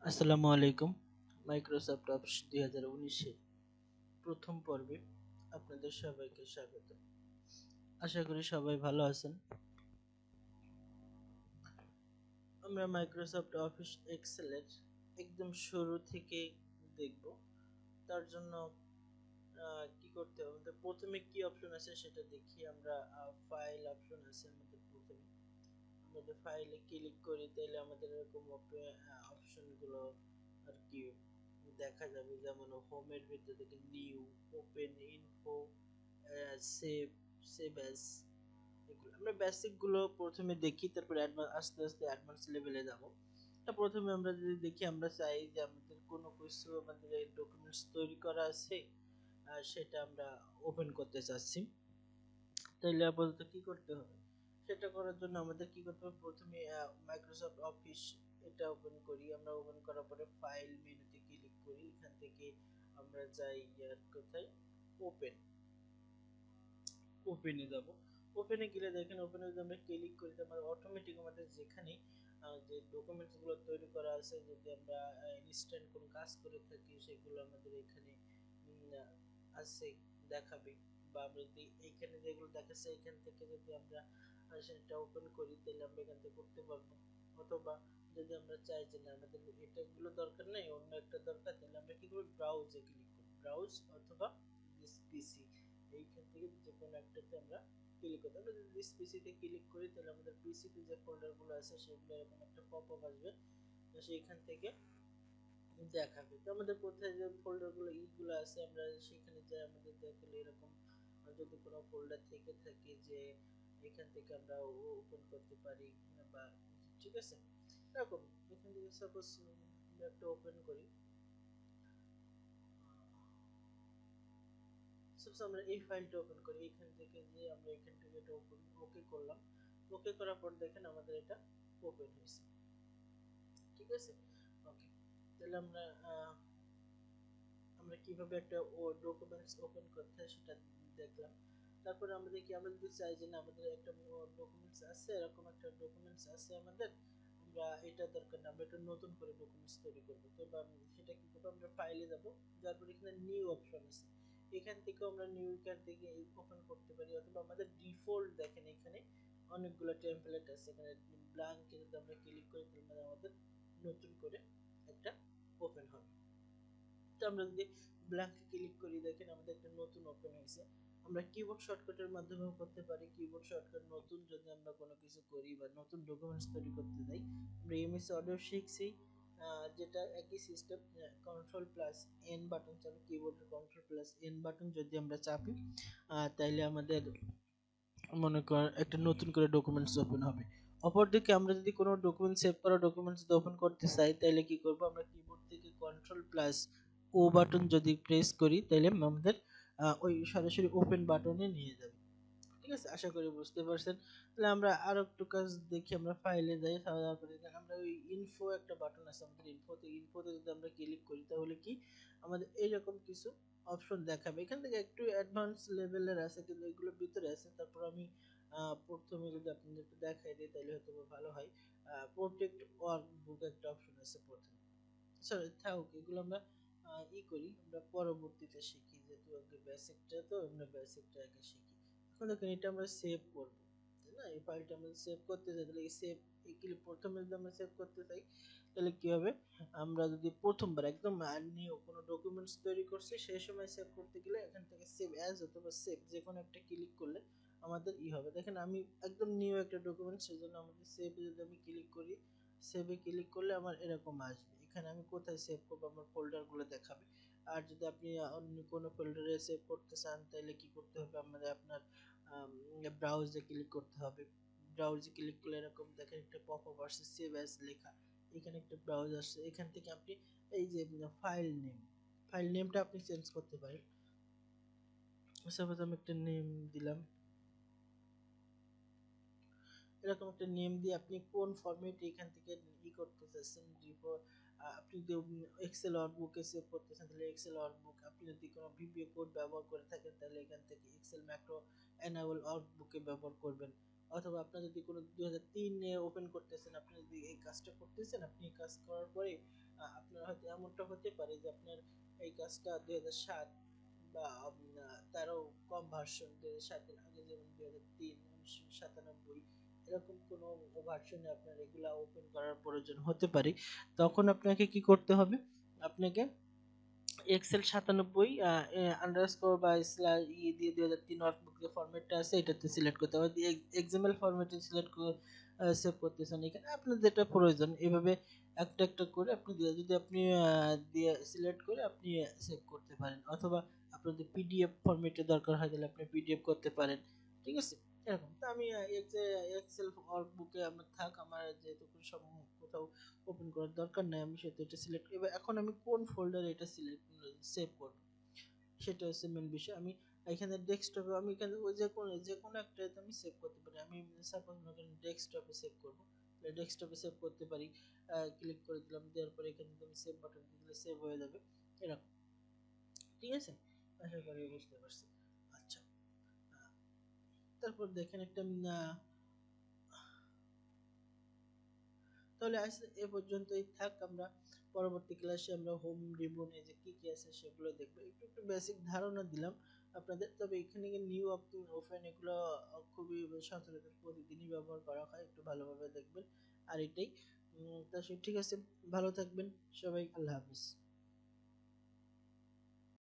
আসসালামু আলাইকুম। Microsoft office 2019 প্রথম পর্বে আপনাদের সবাইকে স্বাগত। আশা করি সবাই ভালো আছেন। আমরা মাইক্রোসফট অফিস এক্সেলের একদম শুরু থেকে দেখব। তার জন্য কি করতে হবে, আমাদের প্রথমে কি অপশন আছে সেটা দেখি। আমরা ফাইল অপশন আছে আমাদের প্রথমে। আমাদের ফাইলে ক্লিক করি, তাহলে আমাদের এরকম অপশনগুলো আর কি দেখা যাবে। যেমন হোমের ভিতরে থেকে new, open, info, save, save as, এগুলো আমরা বেসিক গুলো প্রথমে দেখি, তারপর আস্তে আস্তে অ্যাডভান্স লেভেলে যাব। তা প্রথমে আমরা যদি দেখি, আমরা চাই যে আমাদের কোনো কিছু আমাদের ডকুমেন্টস তৈরি করা আছে, সেটা আমরা ওপেন করতে চাচ্ছি। তাইলে আপাতত কি করতে হবে, সেটা করার জন্য আমাদের কি করতে হবে, প্রথমে মাইক্রোসফট অফিস এটা ওপেন করি। আমরা ওপেন করার পরে ফাইল মেনুতে ক্লিক করি, এখান থেকে আমরা যাই কোথায়, ওপেন, ওপেনে যাব। ওপেনে গেলে দেখেন, ওপেনে যদি আমরা ক্লিক করি তাহলে অটোমেটিক আমাদের যেখানে যে ডকুমেন্টস গুলো তৈরি করা আছে, যদি আমরা ইনস্ট্যান্ট কোনো কাজ করে থাকি সেগুলো আমাদের এখানে আছে দেখাবে। বা আমরা যদি এইখানে যেগুলো দেখাচ্ছে এখান থেকে যদি আমরা সেটা ওপেন করি, তাহলে আমরা এখান থেকে করতে পারবো। অথবা যদি আমরা চাই যে না, আমাদের এটাগুলো দরকার নেই, অন্য একটা দরকার, তাহলে আমরা কি করব, ব্রাউজে ক্লিক করব। ব্রাউজ অথবা দিস পিসি, এইখান থেকে যে কোনো একটাতে আমরা ক্লিক করতে। আমরা যদি দিস পিসিতে ক্লিক করি, তাহলে আমাদের পিসিতে যে ফোল্ডারগুলো আছে সেগুলো এরকম একটা পপআপ আসবে, তো সেইখান থেকে দেখাবে। তো আমাদের কোথায় যে ফোল্ডারগুলো ইগুলো আছে, আমরা সেখানে যাই, আমাদের দেখলে এরকম যদি কোনো ফোল্ডার থেকে থাকে যে এখান থেকে আমরা ওপেন করতে পারি, বা ঠিক আছে এরকম। এখান থেকে সাপোজ আমরা একটা ওপেন করি, সাপোজ আমরা এই ফাইলটা ওপেন করি, এখান থেকে যে আমরা এখান থেকে এটা ওপেন ওকে করলাম। ওকে করার পর দেখেন আমাদের এটা ওপেন হয়েছে, ঠিক আছে। ওকে, তাহলে আমরা আমরা কিভাবে একটা ডকুমেন্টস ওপেন করতে হয় সেটা দেখলাম। তারপরে আমাদের কি, আমরা যদি চাই যে না আমাদের একটা ডকুমেন্টস আছে, এরকম একটা ডকুমেন্টস আছে আমাদের, আমরা এটা দরকার না, আমরা একটা নতুন করে ডকুমেন্টস তৈরি করবো, তো বা সেটা কি করবো, আমরা ফাইলে যাব, তারপর এখানে নিউ অপশন আছে, এখান থেকে আমরা নিউ কার্ড থেকে ওপেন করতে পারি। অথবা আমাদের ডিফল্ট দেখেন এখানে অনেকগুলো টেমপ্লেট আছে, এখানে ব্ল্যাঙ্কে যদি আমরা ক্লিক করি তাহলে আমাদের নতুন করে একটা ওপেন হবে। তো আমরা যদি ব্ল্যাঙ্কে ক্লিক করি, দেখেন আমাদের একটা নতুন ওপেন হয়েছে। আমরা কিবোর্ড শর্টকাটের মাধ্যমেও করতে পারি। কিবোর্ড শর্টকাট নতুন যদি আমরা কোনো কিছু করি বা নতুন ডকুমেন্টস তৈরি করতে যাই, আমরা এমএস অডিও শিখছি, যেটা একই system, control plus N button চাপি, কিবোর্ডের কন্ট্রোল প্লাস এন বাটন যদি আমরা চাপি, তাইলে আমাদের মনে কর একটা নতুন করে ডকুমেন্টস ওপেন হবে। অপরদিকে আমরা যদি কোনো ডকুমেন্ট সেভ করা ডকুমেন্টস ওপেন করতে চাই, তাহলে কি করব, আমরা কিবোর্ড থেকে কন্ট্রোল প্লাস ও বাটন যদি প্রেস করি, তাহলে আমাদের ওই সরাসরি ওপেন বাটনে নিয়ে যাবে। ঠিক আছে, আশা করি বুঝতে পারছেন। তাহলে আমরা আরো একটু কাজ দেখি, আমরা ফাইলে যাই, তারপরে আমরা ওই ইনফো একটা বাটন আছে আমাদের, ইনফোতে যদি আমরা ক্লিক করি, তাহলে কি আমাদের এইরকম কিছু অপশন দেখাবে। এখান থেকে একটু অ্যাডভান্স লেভেলের আছে, কিন্তু এগুলো ভিতরে আছে। তারপর আমি প্রথমে যদি আপনাদের একটু দেখাই দিই, তাহলে হয়তো ভালো হয়। প্রোটেক্ট ওয়ার্ক বুক একটা অপশন আছে প্রথমে। সরি থাকুক, এগুলো আমরা করি, আমরা পরবর্তীতে শিখি, যেহেতু আগে বেসিকটা, তো আমরা বেসিকটা আগে শিখি। এখন দেখুন এটা আমরা সেভ করব, তাই না? এই ফাইলটা আমরা সেভ করতে চাই, তাহলে এই সেভ, এই প্রথমে যদি আমরা সেভ করতে চাই, তাহলে কি হবে, আমরা যদি প্রথমবার একদম নিউ কোনো ডকুমেন্টস তৈরি করছি সেই সময় সেভ করতে গেলে, এখান থেকে সেভ অ্যাজ অথবা সেভ যে কোনো একটা ক্লিক করলে আমাদের হবে। দেখেন আমি একদম নিউ একটা ডকুমেন্ট, সেজন্য আমাদের সেভে যদি আমি ক্লিক করি, সেভে ক্লিক করলে আমার এরকম আসবে। এখানে আমি কোথায় সেভ করবো, আমার ফোল্ডারগুলো দেখাবে। আর যদি আপনি অন্য কোনো ফোল্ডারে সেভ করতে চান, তাহলে কি করতে হবে, আমাদের আপনার ব্রাউজে ক্লিক করতে হবে। ব্রাউজে ক্লিক করলে এরকম দেখেন একটা পপআপ আসছে, সেভ অ্যাজ লেখা, এখানে একটা ব্রাউজ আসছে। এখান থেকে আপনি এই যে ফাইল নেমটা আপনি চেঞ্জ করতে পারেন। সাপোজ আমি একটা নেম দিলাম, এরকম একটা নেম দিয়ে আপনি কোন ফরম্যাটে এখান থেকে করতে চাচ্ছেন, আপনি যদি এক্সেল ওয়ার্কবুকে সেভ করতে চান, তাহলে এক্সেল ওয়ার্কবুক। আপনি যদি কোনো ভিপিও কোড ব্যবহার করে থাকেন, তাহলে এখান থেকে এক্সেল ম্যাক্রো এনাবল ওয়ার্কবুকে ব্যবহার করবেন। অথবা আপনার যদি কোনো 2003 এ ওপেন করতেছেন, আপনি যদি এই কাজটা করতেছেন, আপনি এই কাজ করার পরে আপনার হয়তো এমনটা হতে পারে যে আপনার এই কাজটা 2007 বা তারও কম ভার্সন, 2007-এর আগে, যেমন 2003, 1997, এরকম কোনো ভার্সনে আপনার এগুলা ওপেন করার প্রয়োজন হতে পারে। তখন আপনাকে কি করতে হবে? আপনাকে এক্সেল 97 আন্ডারস্কোর বা স্ল্যাশ দিয়ে 2003 ওয়ার্কবুক যে ফরম্যাটটা আছে এটাতে সিলেক্ট করতে হবে। এক্সএমএল ফরম্যাটে সিলেক্ট করে সেভ করতেছেন, এখানে আপনার যেটা প্রয়োজন এভাবে একটা একটা করে আপনি যদি আপনি দিয়ে সিলেক্ট করে আপনি সেভ করতে পারেন, অথবা আপনার যদি পিডিএফ ফরম্যাটে দরকার হয় তাহলে আপনি পিডিএফ করতে পারেন। ঠিক আছে, এরকম তো আমি এক্সেল ওয়ার্কবুকে আমার থাক, আমার যেহেতু সব কোথাও ওপেন করার দরকার নাই, আমি সেটা এটা সিলেক্ট, এবার এখন আমি কোন ফোল্ডারে এটা সিলেক্ট সেভ করব সেটা হচ্ছে মেন বিষয়। আমি এখানে ডেস্কটপে, আমি এখানে ওই যে কোনো একটাতে আমি সেভ করতে পারি। আমি সাপোজ মনে করেন ডেস্কটপে সেভ করব, ডেস্কটপে সেভ করতে পারি। ক্লিক করে দিলাম, দেওয়ার পরে এখানে আমি সেভ বাটন দিলে সেভ হয়ে যাবে এরকম। ঠিক আছে, আশা করি বুঝতে পারছি। আচ্ছা, তারপর দেখেন একটা তাহলে আজ এ পর্যন্তই থাক। আমরা পরবর্তী ক্লাসে আমরা হোম রিবনে যে কি কি আছে সেগুলো দেখবো, একটু একটু বেসিক ধারণা দিলাম আপনাদের। তবে এখানে নিউ ওপেন এগুলো খুবই সচরাচর প্রতিদিনই ব্যবহার করা হয়, একটু ভালোভাবে দেখবেন। আর এটাই তা ঠিক আছে, ভালো থাকবেন সবাই, আল্লাহ হাফিজ।